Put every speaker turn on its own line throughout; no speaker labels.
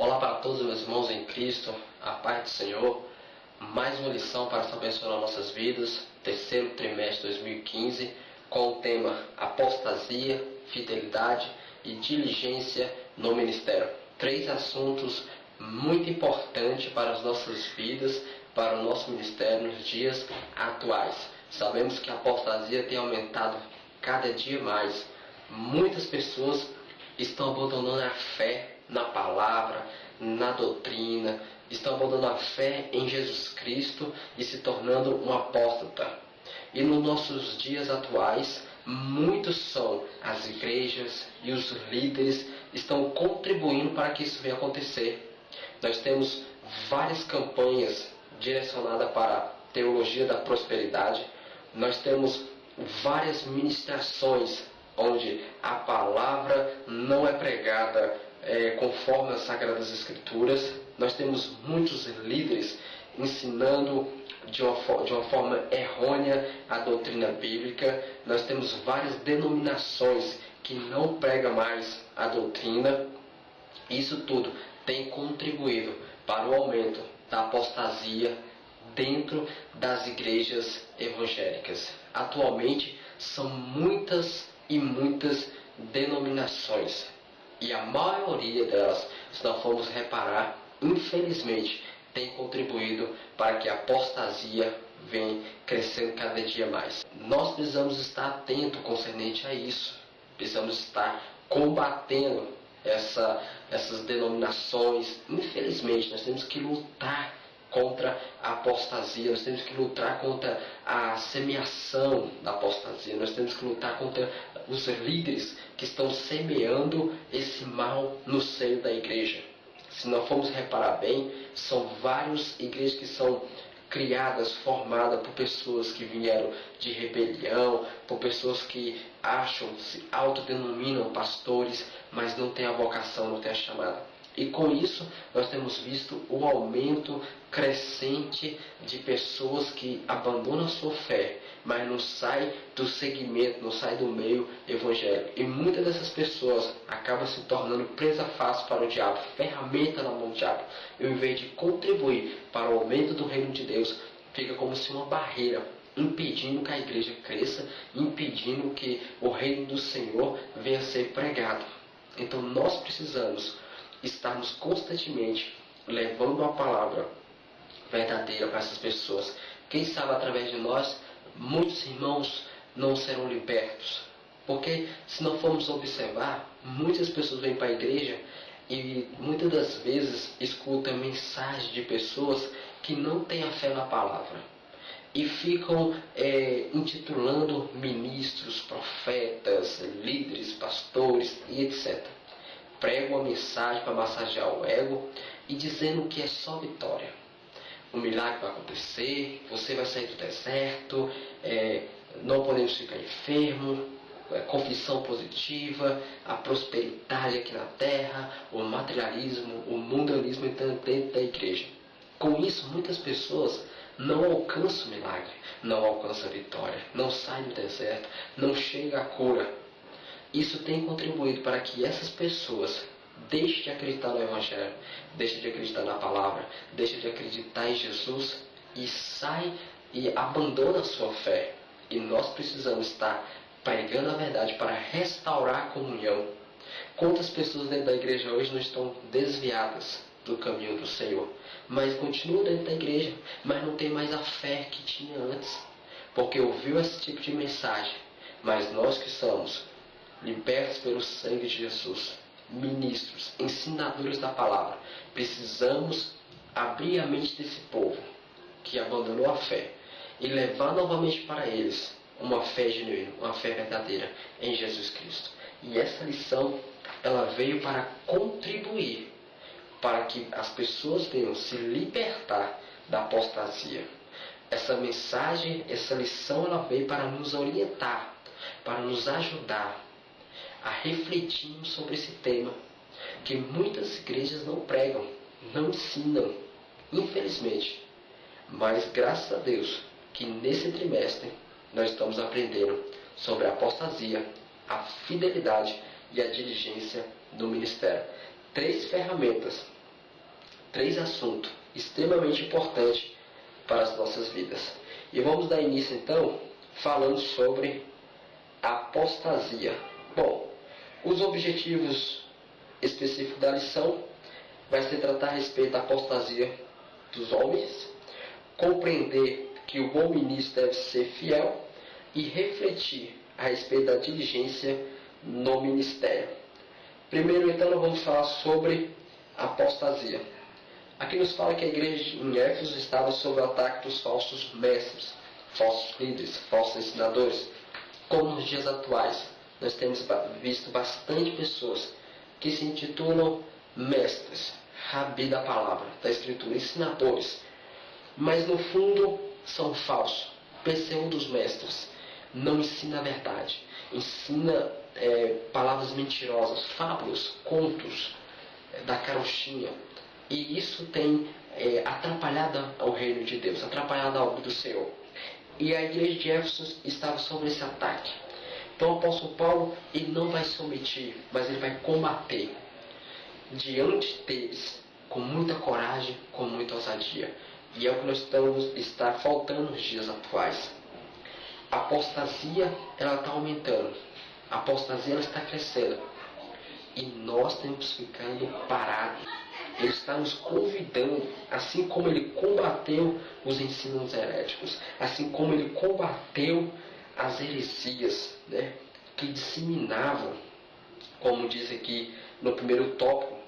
Olá para todos meus irmãos em Cristo, a paz do Senhor. Mais uma lição para abençoar nossas vidas, terceiro trimestre de 2015, com o tema apostasia, fidelidade e diligência no ministério. 3 assuntos muito importantes para as nossas vidas, para o nosso ministério nos dias atuais. Sabemos que a apostasia tem aumentado cada dia mais. Muitas pessoas estão abandonando a fé na palavra, na doutrina, estão abandonando a fé em Jesus Cristo e se tornando um apóstata. E nos nossos dias atuais, muitos são as igrejas e os líderes estão contribuindo para que isso venha acontecer. Nós temos várias campanhas direcionadas para a teologia da prosperidade. Nós temos várias ministrações onde a palavra não é pregada conforme as Sagradas Escrituras. Nós temos muitos líderes ensinando de uma forma errônea a doutrina bíblica. Nós temos várias denominações que não pregam mais a doutrina. Isso tudo tem contribuído para o aumento da apostasia dentro das igrejas evangélicas. Atualmente são muitas e muitas denominações, e a maioria delas, se nós formos reparar, infelizmente tem contribuído para que a apostasia venha crescendo cada dia mais. Nós precisamos estar atentos concernente a isso, precisamos estar combatendo essas denominações. Infelizmente nós temos que lutar contra a apostasia, nós temos que lutar contra a semeação da apostasia, nós temos que lutar contra os líderes que estão semeando esse mal no seio da igreja. Se nós formos reparar bem, são várias igrejas que são criadas, formadas por pessoas que vieram de rebelião, por pessoas que se autodenominam pastores, mas não têm a vocação, não têm a chamada. E com isso nós temos visto o aumento crescente de pessoas que abandonam a sua fé, mas não saem do segmento, não saem do meio evangélico. E muitas dessas pessoas acabam se tornando presa fácil para o diabo, ferramenta na mão do diabo. E ao invés de contribuir para o aumento do reino de Deus, fica como se uma barreira, impedindo que a igreja cresça, impedindo que o reino do Senhor venha a ser pregado. Então nós precisamos estarmos constantemente levando a palavra verdadeira para essas pessoas. Quem sabe através de nós, muitos irmãos não serão libertos. Porque se não formos observar, muitas pessoas vêm para a igreja e muitas das vezes escutam mensagens de pessoas que não têm a fé na palavra. E ficam intitulando ministros, profetas, líderes, pastores e etc. Pregam uma mensagem para massagear o ego e dizendo que é só vitória. O milagre vai acontecer, você vai sair do deserto, não podemos ficar enfermos, confissão positiva, a prosperidade aqui na terra, o materialismo, o mundanismo dentro da igreja. Com isso, muitas pessoas não alcançam o milagre, não alcançam a vitória, não saem do deserto, não chega a cura. Isso tem contribuído para que essas pessoas deixem de acreditar no Evangelho, deixem de acreditar na palavra, deixem de acreditar em Jesus e saem e abandonam a sua fé. E nós precisamos estar pregando a verdade para restaurar a comunhão. Quantas pessoas dentro da igreja hoje não estão desviadas do caminho do Senhor, mas continuam dentro da igreja, mas não tem mais a fé que tinha antes, porque ouviu esse tipo de mensagem. Mas nós que somos libertos pelo sangue de Jesus, ministros, ensinadores da palavra, precisamos abrir a mente desse povo que abandonou a fé e levar novamente para eles uma fé genuína, uma fé verdadeira em Jesus Cristo. E essa lição, ela veio para contribuir para que as pessoas venham se libertar da apostasia. Essa mensagem, essa lição, ela veio para nos orientar, para nos ajudar a refletirmos sobre esse tema, que muitas igrejas não pregam, não ensinam, infelizmente. Mas graças a Deus que nesse trimestre nós estamos aprendendo sobre a apostasia, a fidelidade e a diligência do ministério. 3 ferramentas 3 assuntos extremamente importantes para as nossas vidas. E vamos dar início então falando sobre a apostasia. Bom, os objetivos específicos da lição vai ser tratar a respeito da apostasia dos homens, compreender que o bom ministro deve ser fiel e refletir a respeito da diligência no ministério. Primeiro, então, nós vamos falar sobre a apostasia. Aqui nos fala que a igreja em Éfeso estava sob o ataque dos falsos mestres, falsos líderes, falsos ensinadores. Como nos dias atuais, nós temos visto bastante pessoas que se intitulam mestres, rabi da palavra, da escritura, ensinadores, mas no fundo são falsos, pseudos mestres, não ensina a verdade, ensina palavras mentirosas, fábulas, contos da carochinha, e isso tem atrapalhado o reino de Deus, atrapalhado a obra do Senhor. E a igreja de Éfeso estava sob esse ataque. Então o apóstolo Paulo, ele não vai se omitir, mas ele vai combater diante deles com muita coragem, com muita ousadia. E é o que nós está faltando nos dias atuais. A apostasia, ela está aumentando. A apostasia, ela está crescendo. E nós temos ficando parados. Ele está nos convidando, assim como ele combateu os ensinos heréticos, assim como ele combateu as heresias, né, que disseminavam, como diz aqui no primeiro tópico,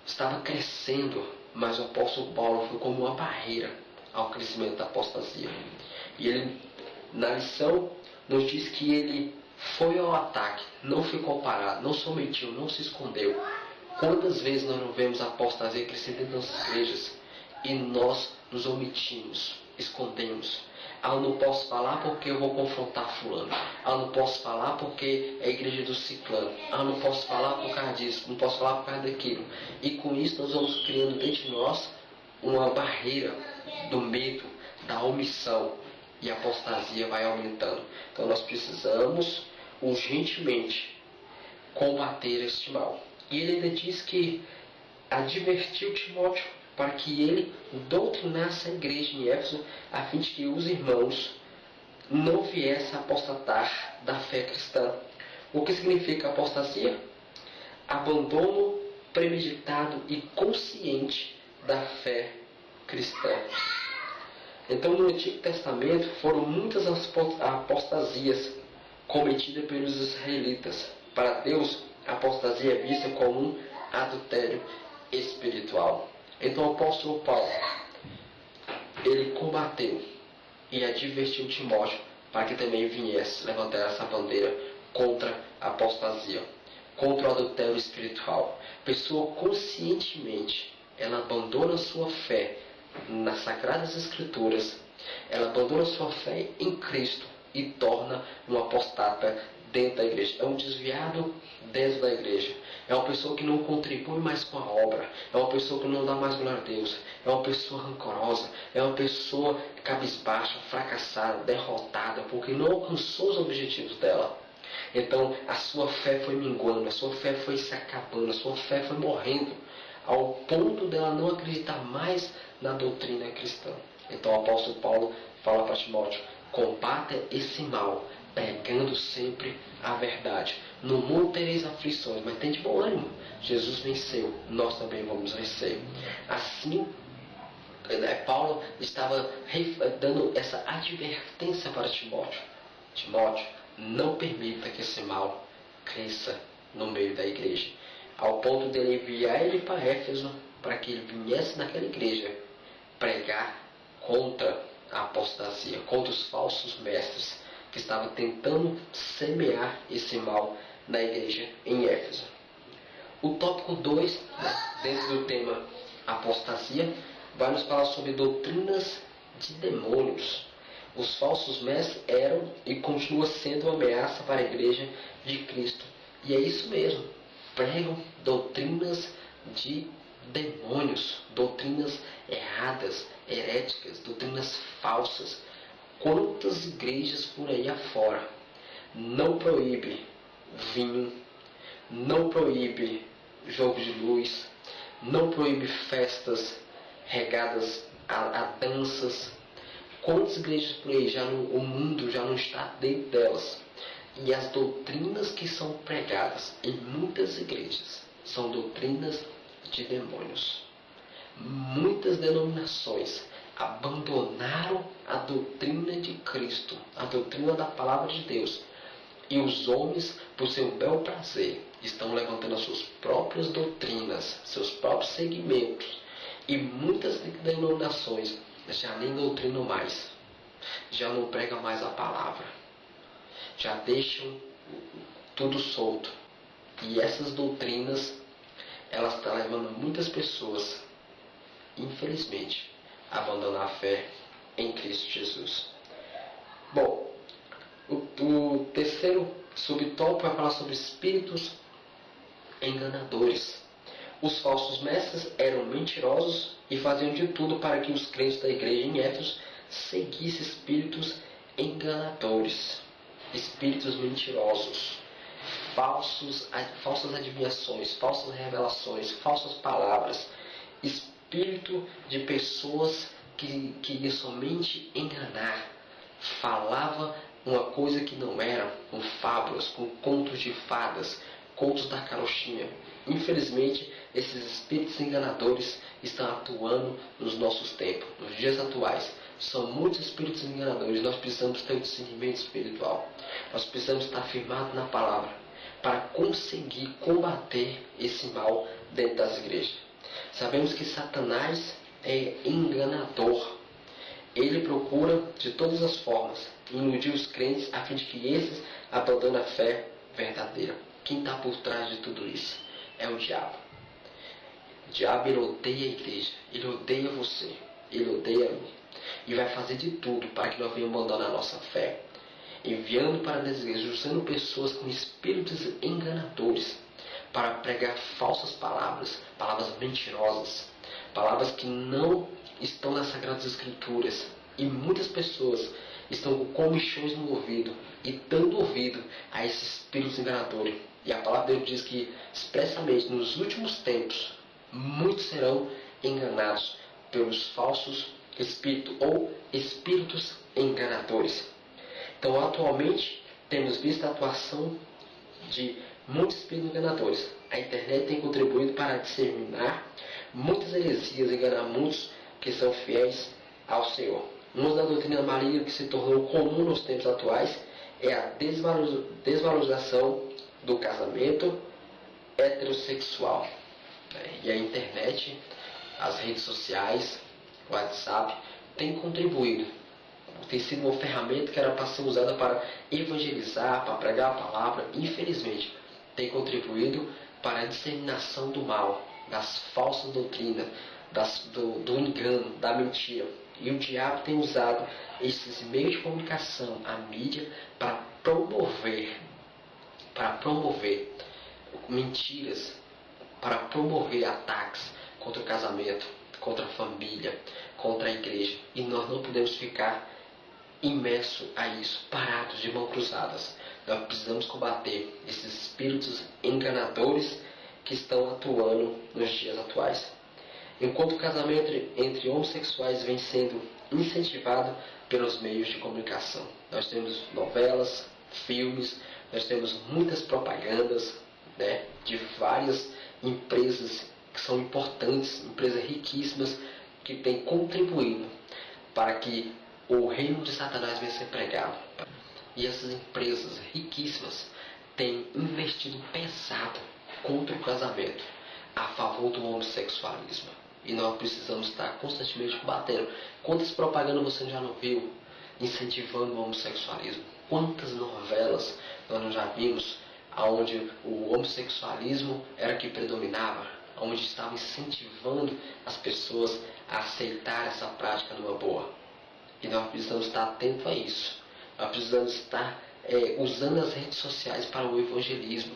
estava crescendo, mas o apóstolo Paulo foi como uma barreira ao crescimento da apostasia. E ele, na lição, nos diz que ele foi ao ataque, não ficou parado, não se omitiu, não se escondeu. Quantas vezes nós não vemos a apostasia crescer dentro das nossas igrejas e nós nos omitimos, escondemos? Eu não posso falar porque eu vou confrontar fulano. Eu não posso falar porque é a igreja do ciclano. Eu não posso falar por causa disso, não posso falar por causa daquilo. E com isso nós vamos criando dentro de nós uma barreira do medo, da omissão. E a apostasia vai aumentando. Então nós precisamos urgentemente combater este mal. E ele ainda diz que advertiu Timóteo para que ele doutrinasse a igreja em Éfeso, a fim de que os irmãos não viessem a apostatar da fé cristã. O que significa apostasia? Abandono premeditado e consciente da fé cristã. Então, no Antigo Testamento foram muitas apostasias cometidas pelos israelitas. Para Deus, a apostasia é vista como um adultério espiritual. Então o apóstolo Paulo, ele combateu e advertiu Timóteo para que também viesse levantar essa bandeira contra a apostasia, contra o adultério espiritual. Pessoa conscientemente, ela abandona sua fé nas Sagradas Escrituras, ela abandona sua fé em Cristo e torna um apostata dentro da igreja. É um desviado dentro da igreja. É uma pessoa que não contribui mais com a obra. É uma pessoa que não dá mais glória a Deus. É uma pessoa rancorosa. É uma pessoa cabisbaixa, fracassada, derrotada, porque não alcançou os objetivos dela. Então a sua fé foi minguando, a sua fé foi se acabando, a sua fé foi morrendo, ao ponto dela não acreditar mais na doutrina cristã. Então o apóstolo Paulo fala para Timóteo: combata esse mal, pregando sempre a verdade. No mundo tereis aflições, mas tem de bom ânimo. Jesus venceu, nós também vamos vencer. Assim, Paulo estava dando essa advertência para Timóteo. Timóteo, não permita que esse mal cresça no meio da igreja, ao ponto de ele enviar ele para Éfeso, para que ele viesse naquela igreja pregar contra a apostasia, contra os falsos mestres que estavam tentando semear esse mal na igreja em Éfeso. O tópico 2, dentro do tema apostasia, vai nos falar sobre doutrinas de demônios. Os falsos mestres eram e continuam sendo uma ameaça para a igreja de Cristo. E é isso mesmo, pregam doutrinas de demônios, doutrinas erradas, heréticas, doutrinas falsas. Quantas igrejas por aí afora não proíbe vinho, não proíbe jogo de luz, não proíbe festas regadas a danças. Quantas igrejas por aí o mundo já não está dentro delas? E as doutrinas que são pregadas em muitas igrejas são doutrinas de demônios. Muitas denominações abandonaram a doutrina de Cristo, a doutrina da palavra de Deus. E os homens, por seu bel prazer, estão levantando as suas próprias doutrinas, seus próprios segmentos. E muitas denominações já nem doutrinam mais, já não pregam mais a palavra, já deixam tudo solto. E essas doutrinas, elas estão levando muitas pessoas, infelizmente, a abandonar a fé em Cristo Jesus. Bom, o terceiro subtópico vai falar sobre espíritos enganadores. Os falsos mestres eram mentirosos e faziam de tudo para que os crentes da igreja em Éfeso seguissem espíritos enganadores, espíritos mentirosos, falsas adivinhações, falsas revelações, falsas palavras, espírito de pessoas que queriam somente enganar, falava uma coisa que não era, com fábulas, com contos de fadas, contos da carochinha. Infelizmente, esses espíritos enganadores estão atuando nos nossos tempos, nos dias atuais. São muitos espíritos enganadores. Nós precisamos ter um discernimento espiritual. Nós precisamos estar firmados na palavra para conseguir combater esse mal dentro das igrejas. Sabemos que Satanás é enganador. Ele procura de todas as formas iludir os crentes a fim de que esses abandonem a fé verdadeira. Quem está por trás de tudo isso é o diabo. O diabo, ele odeia a igreja, ele odeia você, ele odeia a mim. E vai fazer de tudo para que nós venhamos abandonar a nossa fé, enviando para as igrejas, usando pessoas com espíritos enganadores para pregar falsas palavras, palavras mentirosas, palavras que não estão nas Sagradas Escrituras. E muitas pessoas estão com comichões no ouvido e dando ouvido a esses espíritos enganadores. E a palavra de Deus diz que, expressamente, nos últimos tempos, muitos serão enganados pelos falsos espíritos ou espíritos enganadores. Então, atualmente, temos visto a atuação de muitos espíritos enganadores. A internet tem contribuído para disseminar muitas heresias e enganar muitos que são fiéis ao Senhor. Uma da doutrina maligna que se tornou comum nos tempos atuais é a desvalorização do casamento heterossexual. E a internet, as redes sociais, o WhatsApp, tem contribuído. Tem sido uma ferramenta que era para ser usada para evangelizar, para pregar a palavra. Infelizmente, tem contribuído para a disseminação do mal, das falsas doutrinas, do engano, da mentira. E o diabo tem usado esses meios de comunicação, a mídia, para promover mentiras, para promover ataques contra o casamento, contra a família, contra a igreja. E nós não podemos ficar imersos a isso, parados de mãos cruzadas. Nós precisamos combater esses espíritos enganadores que estão atuando nos dias atuais. Enquanto o casamento entre homossexuais vem sendo incentivado pelos meios de comunicação. Nós temos novelas, filmes, nós temos muitas propagandas, de várias empresas que são importantes, empresas riquíssimas, que têm contribuído para que o reino de Satanás venha ser pregado. E essas empresas riquíssimas têm investido pesado contra o casamento, a favor do homossexualismo. E nós precisamos estar constantemente combatendo. Quantas propagandas você já não viu incentivando o homossexualismo? Quantas novelas nós já vimos onde o homossexualismo era que predominava, onde estava incentivando as pessoas a aceitar essa prática numa boa? E nós precisamos estar atentos a isso. Nós precisamos estar usando as redes sociais para o evangelismo,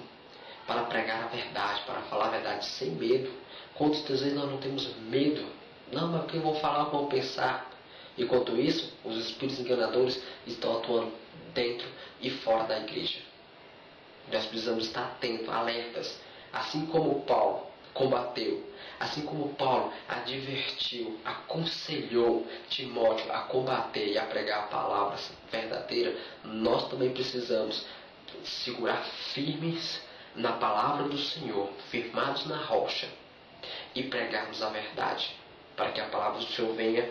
para pregar a verdade, para falar a verdade sem medo. Quantas vezes nós não temos medo? Não, mas o que vão falar, o que vão pensar? Enquanto isso, os espíritos enganadores estão atuando dentro e fora da igreja. Nós precisamos estar atentos, alertas. Assim como Paulo combateu. Assim como Paulo advertiu, aconselhou Timóteo a combater e a pregar a palavra verdadeira, nós também precisamos segurar firmes na palavra do Senhor, firmados na rocha, e pregarmos a verdade, para que a palavra do Senhor venha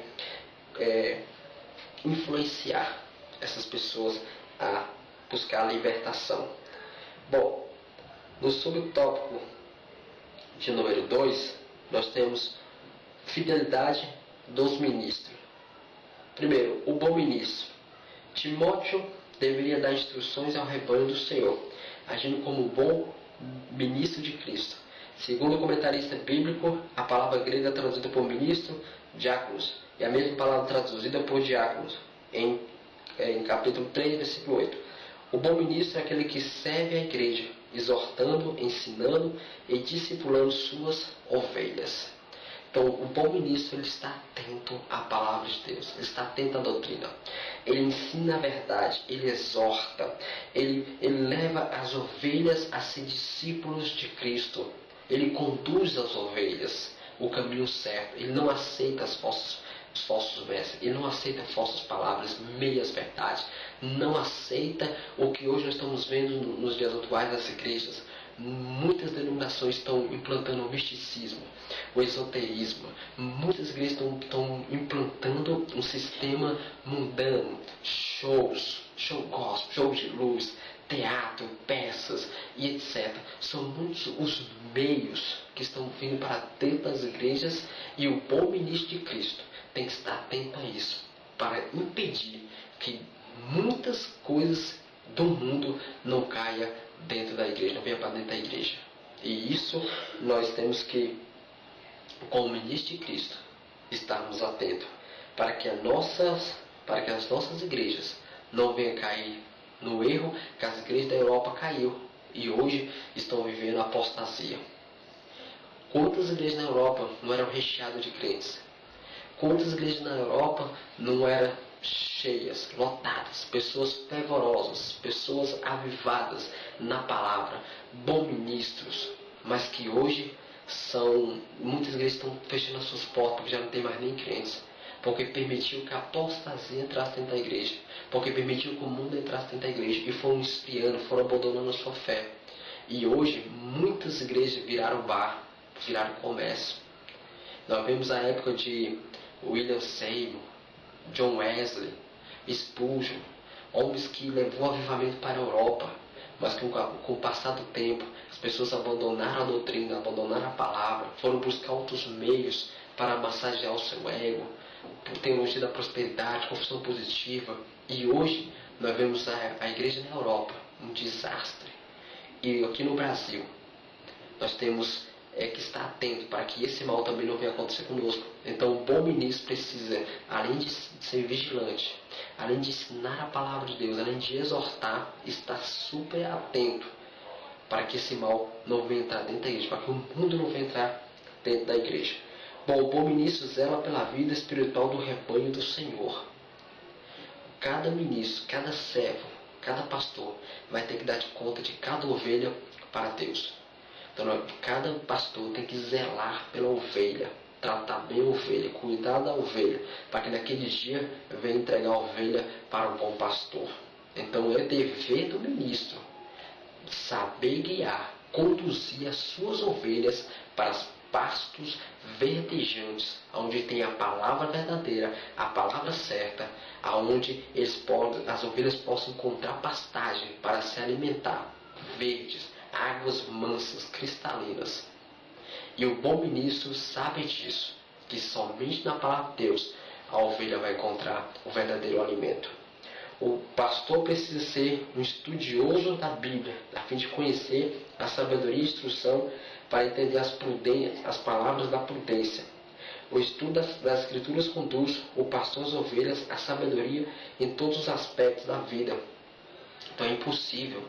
influenciar essas pessoas a buscar a libertação. Bom, no subtópico de número 2, nós temos fidelidade dos ministros. Primeiro, o bom ministro. Timóteo deveria dar instruções ao rebanho do Senhor, agindo como bom ministro de Cristo. Segundo o comentarista bíblico, a palavra grega traduzida por ministro, diáconos, é a mesma palavra traduzida por diáconos, em capítulo 3, versículo 8. O bom ministro é aquele que serve a igreja, exortando, ensinando e discipulando suas ovelhas. Então, o bom ministro, ele está atento à palavra de Deus, ele está atento à doutrina. Ele ensina a verdade, ele exorta, ele leva as ovelhas a ser discípulos de Cristo. Ele conduz as ovelhas o caminho certo. Ele não aceita os falsos mestres, ele não aceita falsas palavras, meias verdades, não aceita o que hoje nós estamos vendo nos dias atuais das igrejas. Muitas denominações estão implantando o misticismo, o esoterismo. Muitas igrejas estão implantando um sistema mundano, show gospel, show de luz, teatro, peças e etc. São muitos os meios que estão vindo para dentro das igrejas, e o bom ministro de Cristo tem que estar atento a isso, para impedir que muitas coisas do mundo não caia dentro da igreja, não venha para dentro da igreja. E isso nós temos que, como ministro de Cristo, estarmos atentos, para que as nossas igrejas não venham cair no erro que as igrejas da Europa caiu e hoje estão vivendo a apostasia. Quantas igrejas na Europa não eram recheadas de crentes? Quantas igrejas na Europa não eram cheias, lotadas, pessoas fervorosas, pessoas avivadas na palavra, bons ministros, mas que hoje muitas igrejas estão fechando as suas portas porque já não tem mais nem crentes, porque permitiu que a apostasia entrasse dentro da igreja, porque permitiu que o mundo entrasse dentro da igreja e foram esfriando, foram abandonando a sua fé. E hoje muitas igrejas viraram bar, viraram comércio. Nós vemos a época de William Seymour, John Wesley, Spurgeon, homens que levou o avivamento para a Europa, mas que com o passar do tempo as pessoas abandonaram a doutrina, abandonaram a palavra, foram buscar outros meios para massagear o seu ego, por teologia da prosperidade, confissão positiva. E hoje nós vemos a igreja na Europa um desastre. E aqui no Brasil nós temos que estar atento para que esse mal também não venha acontecer conosco. Então o bom ministro precisa, além de ser vigilante, além de ensinar a palavra de Deus, além de exortar, estar super atento para que esse mal não venha entrar dentro da igreja, para que o mundo não venha entrar dentro da igreja. Bom, o bom ministro zela pela vida espiritual do rebanho do Senhor. Cada ministro, cada servo, cada pastor vai ter que dar de conta de cada ovelha para Deus. Então, cada pastor tem que zelar pela ovelha, tratar bem a ovelha, cuidar da ovelha, para que naquele dia venha entregar a ovelha para o bom pastor. Então, é dever do ministro saber guiar, conduzir as suas ovelhas para os pastos verdejantes, onde tem a palavra verdadeira, a palavra certa, aonde as ovelhas possam encontrar pastagem para se alimentar, verdes, águas mansas, cristalinas. E o bom ministro sabe disso, que somente na palavra de Deus a ovelha vai encontrar o verdadeiro alimento. O pastor precisa ser um estudioso da Bíblia, a fim de conhecer a sabedoria e instrução para entender as palavras da prudência. O estudo das Escrituras conduz o pastor às ovelhas à sabedoria em todos os aspectos da vida. Então é impossível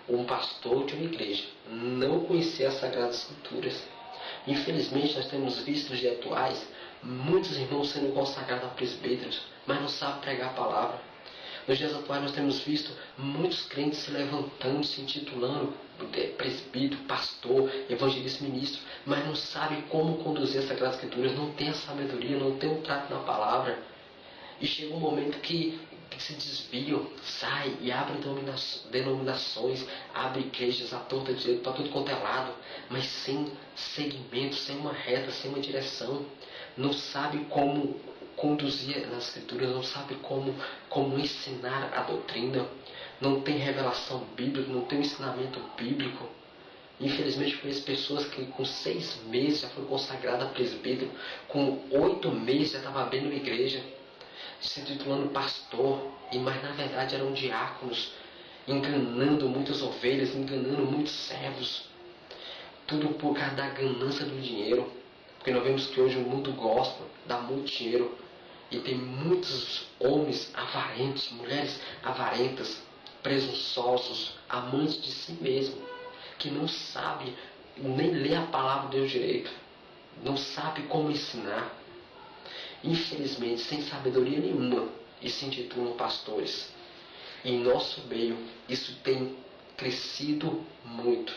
um pastor de uma igreja não conhecer as Sagradas Escrituras. Infelizmente nós temos visto nos dias atuais muitos irmãos sendo consagrados a presbíteros, mas não sabem pregar a palavra. Nos dias atuais nós temos visto muitos crentes se levantando, se intitulando presbítero, pastor, evangelista, ministro, mas não sabe como conduzir as Sagradas Escrituras, não tem a sabedoria, não tem o trato na palavra. E chega um momento que se desviam, sai e abrem denominações, abre igrejas à torta direito para tudo quanto é lado, mas sem segmento, sem uma reta, sem uma direção. Não sabe como conduzir nas Escrituras, não sabe como ensinar a doutrina, não tem revelação bíblica, não tem um ensinamento bíblico. Infelizmente conheço pessoas que com 6 meses já foram consagradas a presbítero, com 8 meses já estava abrindo uma igreja, se titulando pastor, mas na verdade eram diáconos, enganando muitas ovelhas, enganando muitos servos, tudo por causa da ganância do dinheiro, porque nós vemos que hoje o mundo gosta, dá muito dinheiro, e tem muitos homens avarentos, mulheres avarentas, presunçosos, amantes de si mesmo, que não sabe nem ler a palavra de Deus direito, não sabe como ensinar. Infelizmente, sem sabedoria nenhuma, e se intitulam pastores. E em nosso meio, isso tem crescido muito.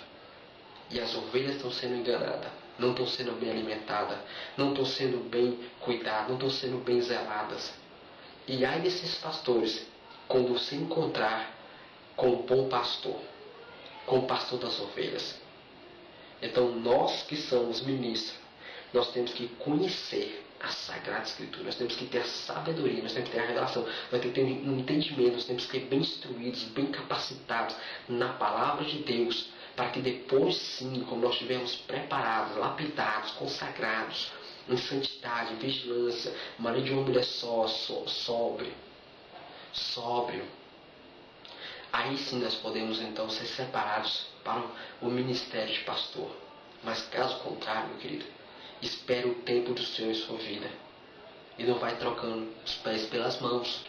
E as ovelhas estão sendo enganadas, não estão sendo bem alimentadas, não estão sendo bem cuidadas, não estão sendo bem zeladas. E ai desses pastores, quando se encontrar com o bom pastor, com o pastor das ovelhas. Então, nós que somos ministros, nós temos que conhecer a Sagrada Escritura, nós temos que ter a sabedoria, nós temos que ter a revelação, nós temos que ter um entendimento, nós temos que ser bem instruídos, bem capacitados na palavra de Deus, para que depois sim, como nós estivermos preparados, lapidados, consagrados, em santidade, em vigilância, marido de uma mulher só, sóbrio, aí sim nós podemos então ser separados para o ministério de pastor. Mas caso contrário, meu querido, espere o tempo do Senhor em sua vida e não vai trocando os pés pelas mãos.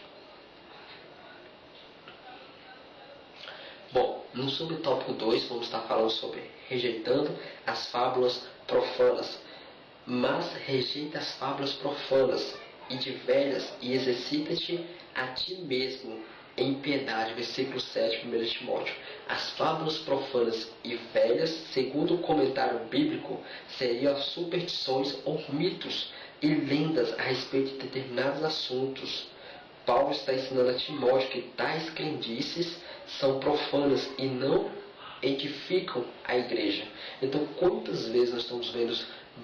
Bom, no subtópico 2 vamos estar falando sobre rejeitando as fábulas profanas. Mas rejeita as fábulas profanas e de velhas e exercita-te a ti mesmo em piedade. Versículo 7, 1 Timóteo. As fábulas profanas e velhas, segundo o comentário bíblico, seriam as superstições ou mitos e lendas a respeito de determinados assuntos. Paulo está ensinando a Timóteo que tais crendices são profanas e não edificam a igreja. Então, quantas vezes nós estamos vendo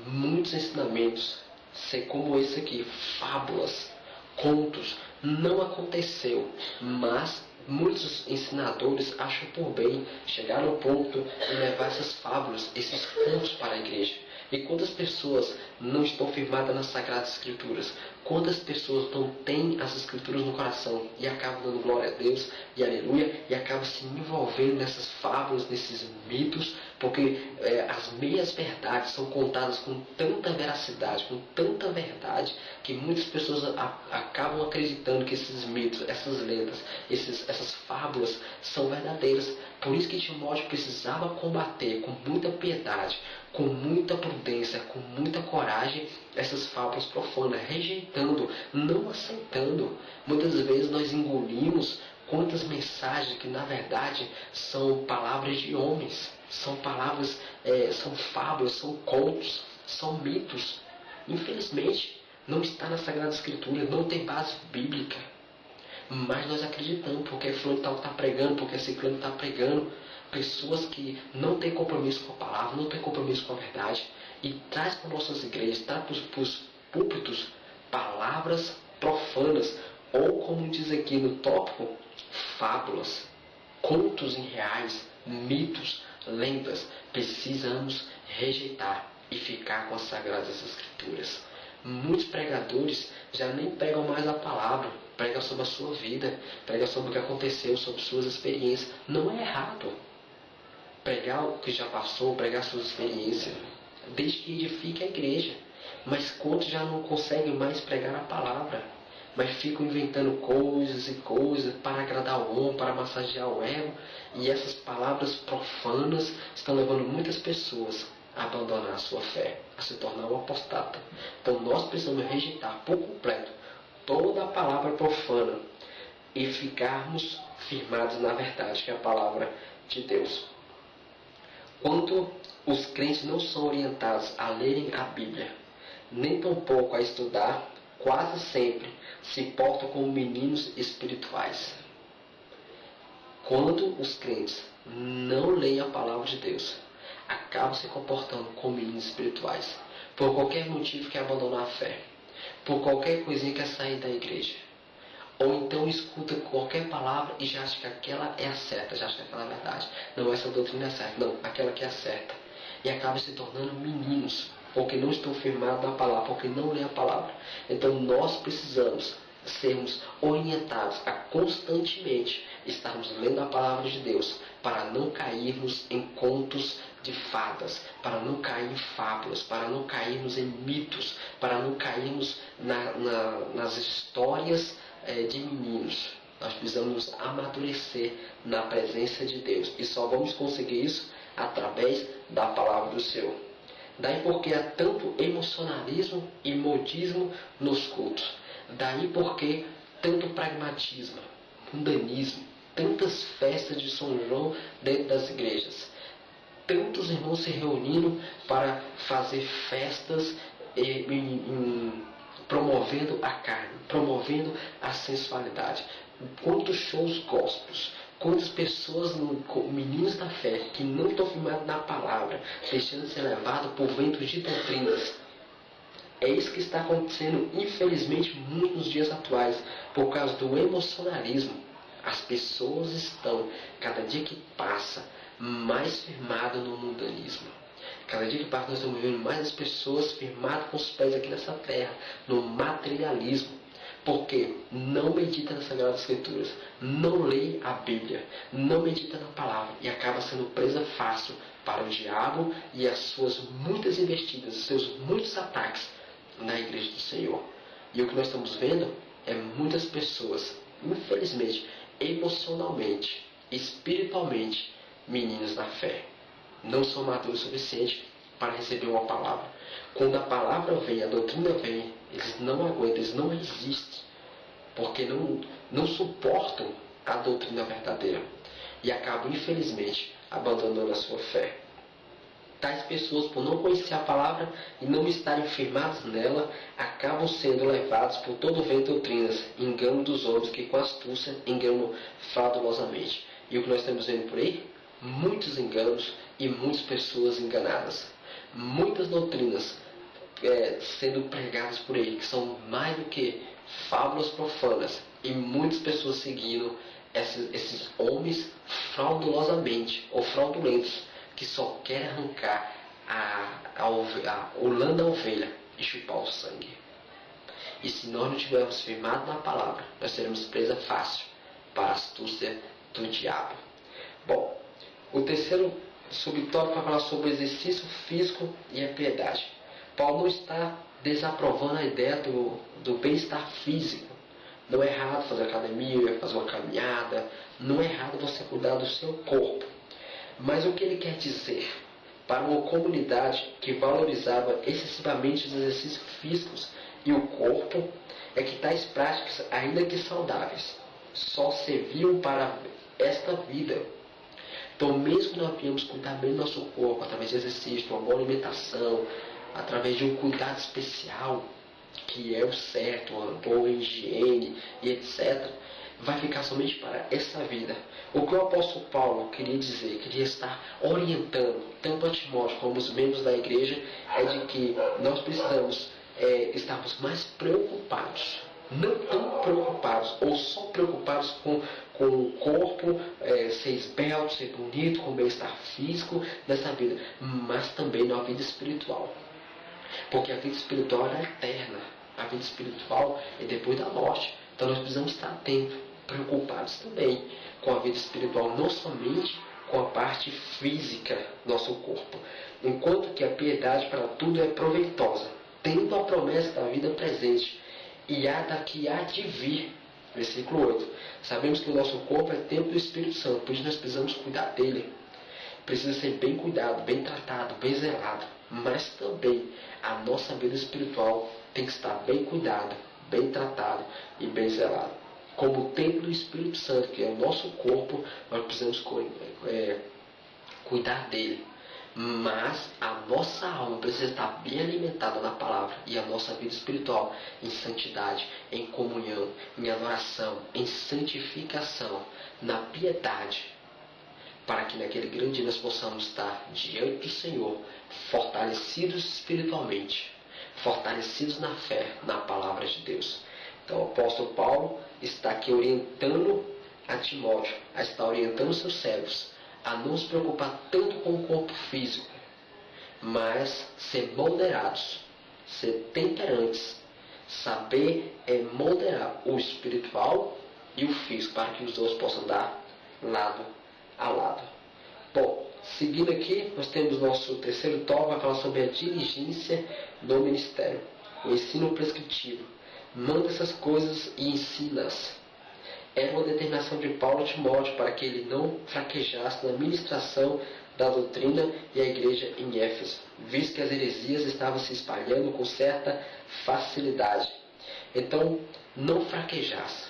muitos ensinamentos ser como esse aqui, fábulas, contos, não aconteceu, mas muitos ensinadores acham por bem chegar ao ponto de levar essas fábulas, esses contos para a igreja. E quantas pessoas não estão firmadas nas Sagradas Escrituras? Quantas pessoas não têm as Escrituras no coração e acabam dando glória a Deus e aleluia e acabam se envolvendo nessas fábulas, nesses mitos, porque as meias verdades são contadas com tanta veracidade, com tanta verdade, que muitas pessoas acabam acreditando que esses mitos, essas lendas, essas fábulas são verdadeiras. Por isso que Timóteo precisava combater com muita piedade, com muita prudência, com muita coragem, essas fábulas profanas, rejeitando, não aceitando. Muitas vezes nós engolimos quantas mensagens que na verdade são palavras de homens, são palavras, são fábulas, são contos, são mitos. Infelizmente, não está na Sagrada Escritura, não tem base bíblica. Mas nós acreditamos, porque fulano está pregando, porque ciclano está pregando. Pessoas que não têm compromisso com a palavra, não têm compromisso com a verdade, e traz para nossas igrejas, traz para os púlpitos palavras profanas, ou como diz aqui no tópico, fábulas, contos irreais, mitos, lendas. Precisamos rejeitar e ficar com as Sagradas Escrituras. Muitos pregadores já nem pregam mais a palavra, pregam sobre a sua vida, pregam sobre o que aconteceu, sobre suas experiências. Não é errado pregar o que já passou, pregar suas experiências, desde que edifique a igreja. Mas quantos já não conseguem mais pregar a palavra, mas ficam inventando coisas e coisas para agradar o homem, para massagear o ego, e essas palavras profanas estão levando muitas pessoas a abandonar a sua fé, a se tornar um apostata. Então nós precisamos rejeitar por completo toda a palavra profana, e ficarmos firmados na verdade, que é a palavra de Deus. Quando os crentes não são orientados a lerem a Bíblia, nem tampouco a estudar, quase sempre se portam como meninos espirituais. Quando os crentes não leem a palavra de Deus, acabam se comportando como meninos espirituais, por qualquer motivo que abandonam a fé, por qualquer coisinha que é sair da igreja. Ou então escuta qualquer palavra e já acha que aquela é a certa, já acha que aquela é a verdade. Não, essa doutrina é certa, não, aquela que é a certa. E acaba se tornando meninos, porque não estão firmados na palavra, porque não lê a palavra. Então nós precisamos sermos orientados a constantemente estarmos lendo a palavra de Deus, para não cairmos em contos de fadas, para não cair em fábulas, para não cairmos em mitos, para não cairmos nas histórias de meninos. Nós precisamos amadurecer na presença de Deus, e só vamos conseguir isso através da palavra do Senhor. Daí porque há tanto emocionalismo e modismo nos cultos. Daí porque tanto pragmatismo, mundanismo, tantas festas de São João dentro das igrejas, tantos irmãos se reunindo para fazer festas promovendo a carne, promovendo a sensualidade. Quantos shows gospels, quantas pessoas, meninos da fé, que não estão firmados na palavra, deixando de ser levados por ventos de doutrinas. É isso que está acontecendo, infelizmente, muito nos dias atuais, por causa do emocionalismo. As pessoas estão, cada dia que passa, mais firmadas no mundanismo. Cada dia que passa, nós estamos vendo mais as pessoas firmadas com os pés aqui nessa terra, no materialismo. Porque não medita nas Sagradas Escrituras, não lê a Bíblia, não medita na palavra e acaba sendo presa fácil para o diabo e as suas muitas investidas, os seus muitos ataques na igreja do Senhor. E o que nós estamos vendo é muitas pessoas, infelizmente, emocionalmente, espiritualmente, meninos na fé. Não são maduros o suficiente para receber uma palavra. Quando a palavra vem, a doutrina vem, eles não aguentam, eles não resistem, porque não suportam a doutrina verdadeira e acabam, infelizmente, abandonando a sua fé. Tais pessoas, por não conhecer a palavra e não estarem firmadas nela, acabam sendo levados por todo vento de doutrinas, engano dos homens que com astúcia enganam fraudulosamente. E o que nós estamos vendo por aí? Muitos enganos e muitas pessoas enganadas. Muitas doutrinas sendo pregadas por aí, que são mais do que fábulas profanas, e muitas pessoas seguindo esses homens fraudulosamente ou fraudulentos, que só querem arrancar o lã da ovelha e chupar o sangue. E se nós não tivermos firmado na palavra, nós seremos presa fácil para a astúcia do diabo. Bom, o terceiro subtópico vai falar sobre o exercício físico e a piedade. Paulo não está desaprovando a ideia do bem-estar físico. Não é errado fazer academia, fazer uma caminhada, não é errado você cuidar do seu corpo. Mas o que ele quer dizer para uma comunidade que valorizava excessivamente os exercícios físicos e o corpo é que tais práticas, ainda que saudáveis, só serviam para esta vida. Então, mesmo que nós venhamos cuidar bem do nosso corpo, através de exercício, uma boa alimentação, através de um cuidado especial, que é o certo, uma boa higiene e etc., vai ficar somente para essa vida. O que o apóstolo Paulo queria dizer, queria estar orientando, tanto a Timóteo como os membros da igreja, é de que nós precisamos estarmos mais preocupados, não tão preocupados, ou só preocupados com o corpo, ser esbelto, ser bonito, com o bem-estar físico nessa vida, mas também na vida espiritual. Porque a vida espiritual é eterna, a vida espiritual é depois da morte. Então nós precisamos estar atentos, preocupados também com a vida espiritual, não somente com a parte física do nosso corpo. Enquanto que a piedade para tudo é proveitosa, tendo a promessa da vida presente e a da que há de vir. Versículo 8. Sabemos que o nosso corpo é templo do Espírito Santo, por isso nós precisamos cuidar dele. Precisa ser bem cuidado, bem tratado, bem zelado. Mas também a nossa vida espiritual tem que estar bem cuidada, bem tratada e bem zelada. como templo do Espírito Santo, que é o nosso corpo, nós precisamos cuidar dele. Mas a nossa alma precisa estar bem alimentada na palavra, e a nossa vida espiritual em santidade, em comunhão, em adoração, em santificação, na piedade, para que naquele grande dia nós possamos estar diante do Senhor, fortalecidos espiritualmente, fortalecidos na fé, na palavra de Deus. Então o apóstolo Paulo está aqui orientando a Timóteo, a estar orientando seus servos a não se preocupar tanto com o corpo físico, mas ser moderados, ser temperantes, saber moderar o espiritual e o físico, para que os dois possam dar lado a lado. Bom, seguindo aqui, nós temos nosso terceiro tópico, vai falar sobre a diligência no ministério, o ensino prescritivo. Manda essas coisas e ensina-as. Era uma determinação de Paulo a Timóteo para que ele não fraquejasse na ministração da doutrina e a igreja em Éfeso, visto que as heresias estavam se espalhando com certa facilidade. Então, não fraquejasse.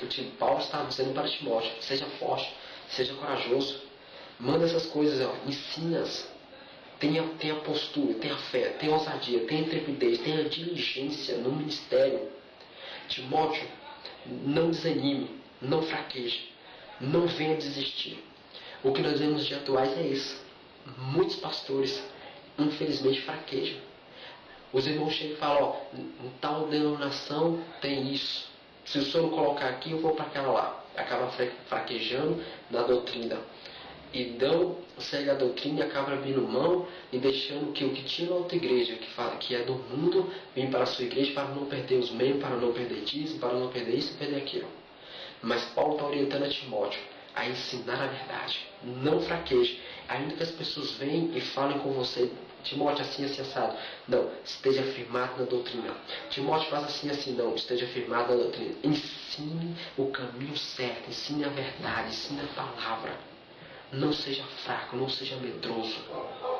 O Paulo estava dizendo para Timóteo: seja forte, seja corajoso, manda essas coisas, ensina-as. Tenha postura, tenha fé, tenha ousadia, tenha intrepidez, tenha diligência no ministério. Timóteo, não desanime, não fraqueje, não venha desistir. O que nós vemos nos dias atuais é isso. Muitos pastores, infelizmente, fraquejam. Os irmãos chegam e falam: em tal denominação tem isso. Se o senhor não colocar aqui, eu vou para aquela lá. Acaba fraquejando na doutrina. E segue a doutrina e acaba abrindo mão e deixando que o que tinha na outra igreja, que é do mundo, vem para a sua igreja para não perder os membros, para não perder dízimo, para não perder isso e perder aquilo. Mas Paulo está orientando a Timóteo a ensinar a verdade. Não fraqueje. Ainda que as pessoas venham e falem com você: Timóteo, assim, assim, assado. Não, esteja firmado na doutrina. Timóteo, faz assim, assim. Não, esteja firmado na doutrina. Ensine o caminho certo, ensine a verdade, ensine a palavra. Não seja fraco, não seja medroso.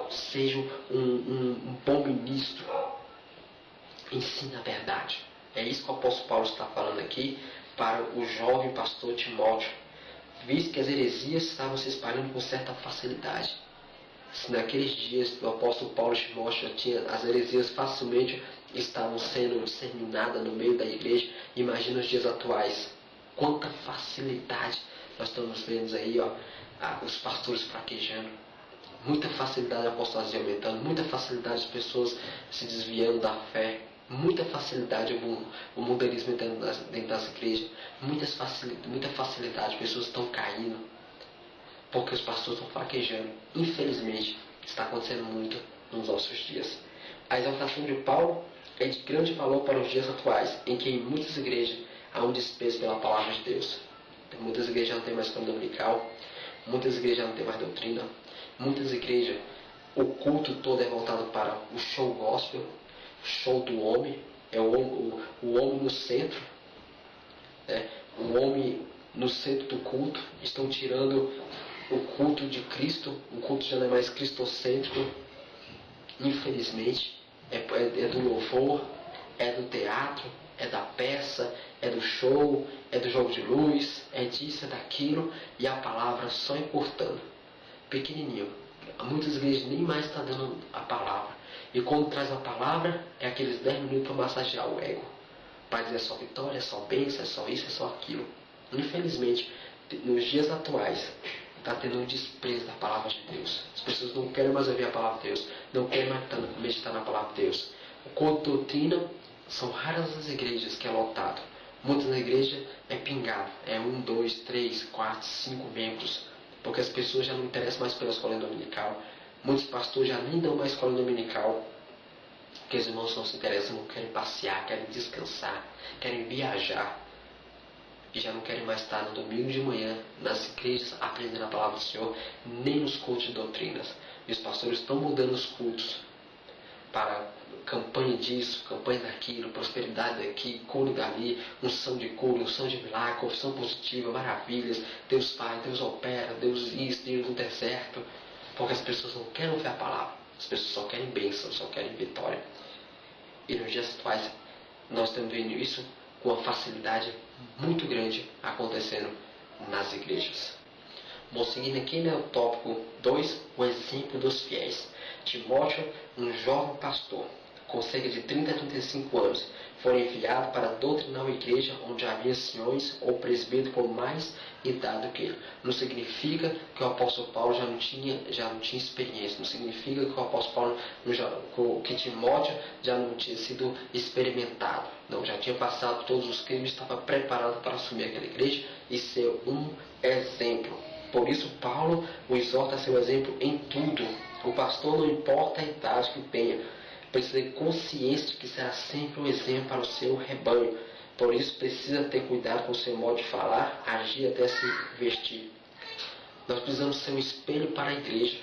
Seja um bom ministro. Ensine a verdade. É isso que o apóstolo Paulo está falando aqui para o jovem pastor Timóteo, visto que as heresias estavam se espalhando com certa facilidade. Se naqueles dias do apóstolo Paulo e Timóteo as heresias facilmente estavam sendo disseminadas no meio da igreja, imagina os dias atuais. Quanta facilidade nós estamos vendo aí, os pastores fraquejando. Muita facilidade a apostasia aumentando, muita facilidade as pessoas se desviando da fé, muita facilidade o mundanismo entrando dentro das igrejas, muita facilidade, pessoas estão caindo, porque os pastores estão fraquejando. Infelizmente, está acontecendo muito nos nossos dias. A exaltação de Paulo é de grande valor para os dias atuais, em que em muitas igrejas há um desprezo pela palavra de Deus. Muitas igrejas já não têm mais escola dominical, muitas igrejas já não têm mais doutrina, muitas igrejas, o culto todo é voltado para o show gospel, o show do homem, é o homem no centro, né? O homem no centro do culto. Estão tirando o culto de Cristo, o culto já não é mais cristocêntrico, infelizmente. É do louvor, é do teatro, é da peça, é do show, é do jogo de luz, é disso, é daquilo, e a palavra só encurtando, pequenininho. Muitas igrejas nem mais estão dando a palavra, e quando traz a palavra é aqueles 10 minutos para massagear o ego, para dizer: é só vitória, é só bênção, é só isso, é só aquilo. Infelizmente, nos dias atuais, está tendo um desprezo da palavra de Deus. As pessoas não querem mais ouvir a palavra de Deus, não querem mais meditar na palavra de Deus. Com doutrina, são raras as igrejas que é lotado. Muitas igrejas é pingado, é 1, 2, 3, 4, 5 membros, porque as pessoas já não interessam mais pela escola dominical. Muitos pastores já nem dão mais escola dominical, porque os irmãos não se interessam, não querem passear, querem descansar, querem viajar, e já não querem mais estar no domingo de manhã nas igrejas aprendendo a palavra do Senhor, nem nos cultos de doutrinas. E os pastores estão mudando os cultos para campanha disso, campanha daquilo, prosperidade daqui, cura dali, unção de cura, unção de milagre, confissão positiva, maravilhas, Deus faz, Deus opera, Deus isso, Deus no deserto, porque as pessoas não querem ouvir a palavra, as pessoas só querem bênção, só querem vitória. E nos dias atuais nós estamos vendo isso com uma facilidade muito grande acontecendo nas igrejas. Bom, seguindo aqui, o tópico 2, o exemplo dos fiéis. Timóteo, um jovem pastor, com cerca de 30 a 35 anos, foi enviado para doutrinar a igreja onde havia anciões ou presbíteros com mais idade do que ele. Não significa que o apóstolo Paulo já não tinha experiência. Não significa que o apóstolo Paulo, que Timóteo já não tinha sido experimentado. Não, já tinha passado todos os crimes, estava preparado para assumir aquela igreja e ser um exemplo. Por isso, Paulo o exorta a ser um exemplo em tudo. O pastor, não importa a idade que tenha, precisa ter consciência de que será sempre um exemplo para o seu rebanho. Por isso, precisa ter cuidado com o seu modo de falar, agir até se vestir. Nós precisamos ser um espelho para a igreja.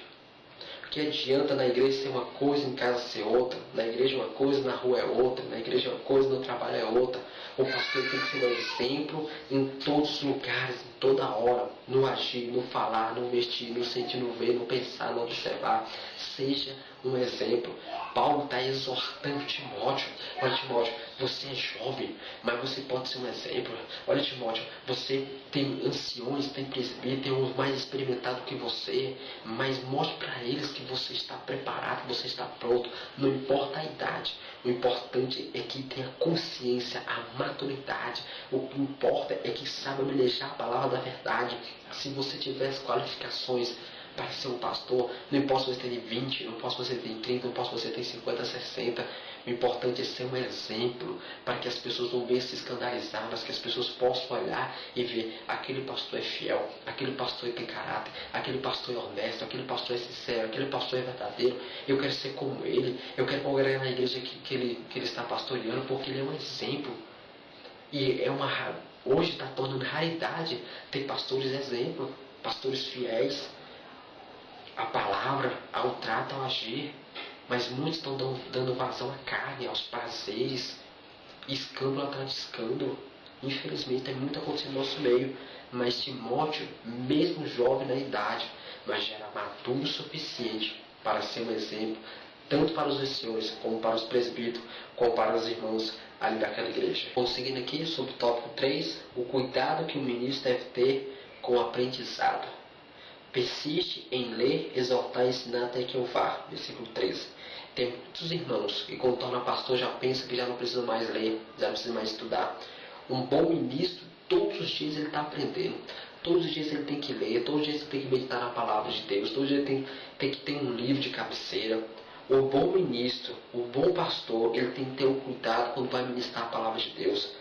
O que adianta na igreja ser uma coisa, em casa ser outra? Na igreja uma coisa, na rua é outra. Na igreja uma coisa, no trabalho é outra. O pastor tem que ser um exemplo em todos os lugares, em toda hora. No agir, no falar, no vestir, no sentir, no ver, no pensar, no observar. Seja um exemplo. Paulo está exortando Timóteo. Olha, Timóteo, você é jovem, mas você pode ser um exemplo. Olha, Timóteo, você tem anciões, tem presbíteros, tem uns mais experimentados que você, mas mostre para eles que você está preparado, que você está pronto. Não importa a idade. O importante é que tenha consciência, a maturidade. O que importa é que saiba manejar a palavra da verdade. Se você tiver as qualificações para ser um pastor, não importa se você tem 20, não importa se você tem 30, não importa se você tem 50, 60. O importante é ser um exemplo para que as pessoas não venham se escandalizar, mas que as pessoas possam olhar e ver: aquele pastor é fiel, aquele pastor tem caráter, aquele pastor é honesto, aquele pastor é sincero, aquele pastor é verdadeiro. Eu quero ser como ele, eu quero congregar na igreja que ele está pastoreando, porque ele é um exemplo. E hoje está tornando raridade ter pastores exemplo, pastores fiéis à palavra, ao trato, ao agir. Mas muitos estão dando vazão à carne, aos prazeres, escândalo atrás de escândalo. Infelizmente tem muito acontecendo no nosso meio. Mas Timóteo, mesmo jovem na idade, mas já era maduro o suficiente para ser um exemplo, tanto para os anciões, como para os presbíteros, como para os irmãos ali daquela igreja. Bom, seguindo aqui sobre o tópico 3, o cuidado que o ministro deve ter com o aprendizado. Persiste em ler, exortar e ensinar até que eu vá. Versículo 13. Tem muitos irmãos que, quando torna pastor, já pensa que já não precisa mais ler, já não precisa mais estudar. Um bom ministro, todos os dias ele está aprendendo. Todos os dias ele tem que ler, todos os dias ele tem que meditar na palavra de Deus, todos os dias ele tem que ter um livro de cabeceira. O bom ministro, o bom pastor, ele tem que ter o cuidado quando vai ministrar a palavra de Deus.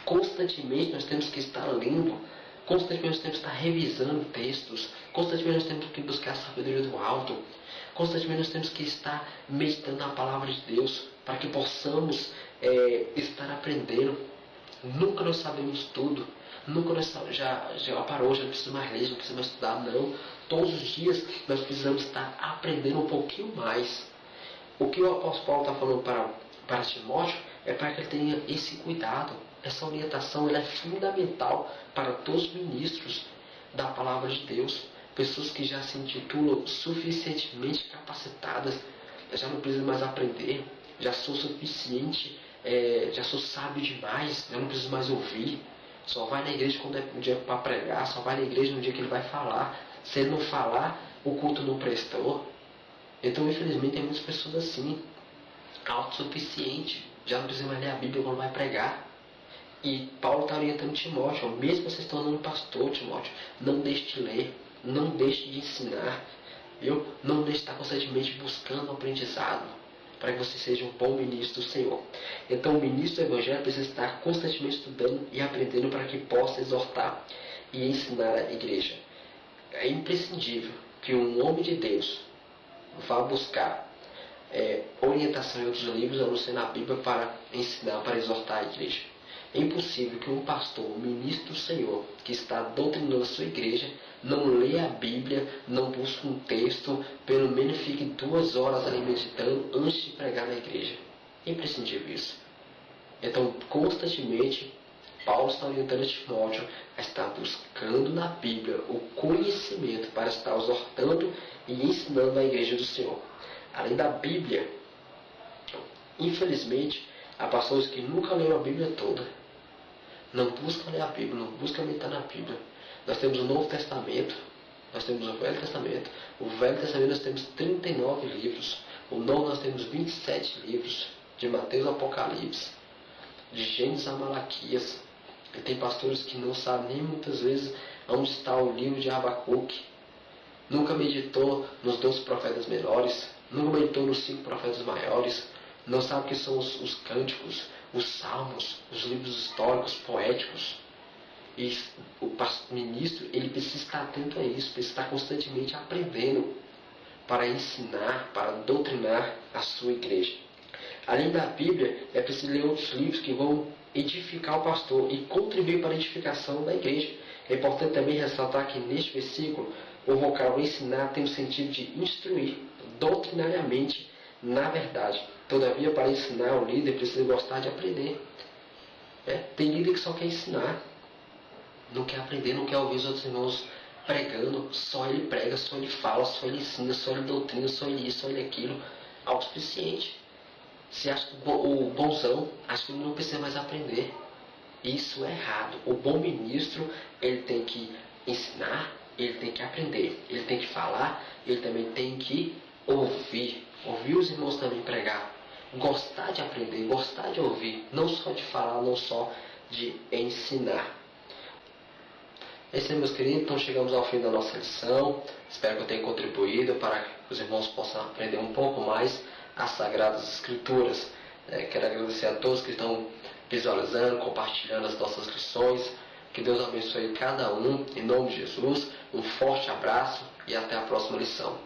Constantemente nós temos que estar lendo. Constantemente nós temos que estar revisando textos. Constantemente nós temos que buscar a sabedoria do alto. Constantemente nós temos que estar meditando na palavra de Deus para que possamos estar aprendendo. Nunca nós sabemos tudo. Nunca nós já parou, já não precisa mais ler, já não precisa mais estudar. Não. Todos os dias nós precisamos estar aprendendo um pouquinho mais. O que o apóstolo Paulo está falando para Timóteo é para que ele tenha esse cuidado. Essa orientação ela é fundamental para todos os ministros da palavra de Deus. Pessoas que já se intitulam suficientemente capacitadas, já não precisam mais aprender, já sou suficiente, já sou sábio demais, já não preciso mais ouvir. Só vai na igreja quando é um dia para pregar, só vai na igreja no dia que ele vai falar. Se ele não falar, o culto não prestou. Então, infelizmente, tem muitas pessoas assim, autossuficiente, já não precisa mais ler a Bíblia quando vai pregar. E Paulo está orientando Timóteo, mesmo você se tornando pastor, Timóteo, não deixe de ler, não deixe de ensinar, viu? Não deixe de estar constantemente buscando o aprendizado, para que você seja um bom ministro do Senhor. Então, o ministro do Evangelho precisa estar constantemente estudando e aprendendo para que possa exortar e ensinar a igreja. É imprescindível que um homem de Deus vá buscar orientação em outros livros, a não ser na Bíblia, para ensinar, para exortar a igreja. É impossível que um pastor, um ministro do Senhor, que está doutrinando a sua igreja, não leia a Bíblia, não busque um texto, pelo menos fique 2 horas ali meditando antes de pregar na igreja. É imprescindível isso. Então, constantemente, Paulo está orientando Timóteo a estar buscando na Bíblia o conhecimento para estar exortando e ensinando a igreja do Senhor. Além da Bíblia, infelizmente, há pastores que nunca leram a Bíblia toda. não buscam ler a Bíblia, não buscam meditar na Bíblia. Nós temos o Novo Testamento, nós temos o Velho Testamento. O Velho Testamento nós temos 39 livros. O Novo nós temos 27 livros, de Mateus a Apocalipse, de Gênesis a Malaquias. E tem pastores que não sabem nem muitas vezes onde está o livro de Abacuque. Nunca meditou nos 12 profetas menores, nunca meditou nos 5 profetas maiores, não sabe o que são os cânticos, os salmos, os livros históricos, poéticos. E o ministro, ele precisa estar atento a isso, precisa estar constantemente aprendendo para ensinar, para doutrinar a sua igreja. Além da Bíblia, é preciso ler outros livros que vão edificar o pastor e contribuir para a edificação da igreja. É importante também ressaltar que neste versículo, o vocábulo ensinar tem o sentido de instruir doutrinariamente na verdade. Todavia, para ensinar, o líder precisa gostar de aprender. Tem líder que só quer ensinar, não quer aprender, não quer ouvir os outros irmãos pregando. Só ele prega, só ele fala, só ele ensina, só ele doutrina, só ele isso, só ele aquilo. Autossuficiente. Se acha que o bonzão, acha que ele não precisa mais aprender. Isso é errado. O bom ministro, ele tem que ensinar, ele tem que aprender, ele tem que falar, ele também tem que ouvir os irmãos também pregar, gostar de aprender, gostar de ouvir, não só de falar, não só de ensinar. É isso aí, meus queridos, então chegamos ao fim da nossa lição. Espero que eu tenha contribuído para que os irmãos possam aprender um pouco mais as Sagradas Escrituras. Quero agradecer a todos que estão visualizando, compartilhando as nossas lições. Que Deus abençoe cada um, em nome de Jesus. Um forte abraço e até a próxima lição.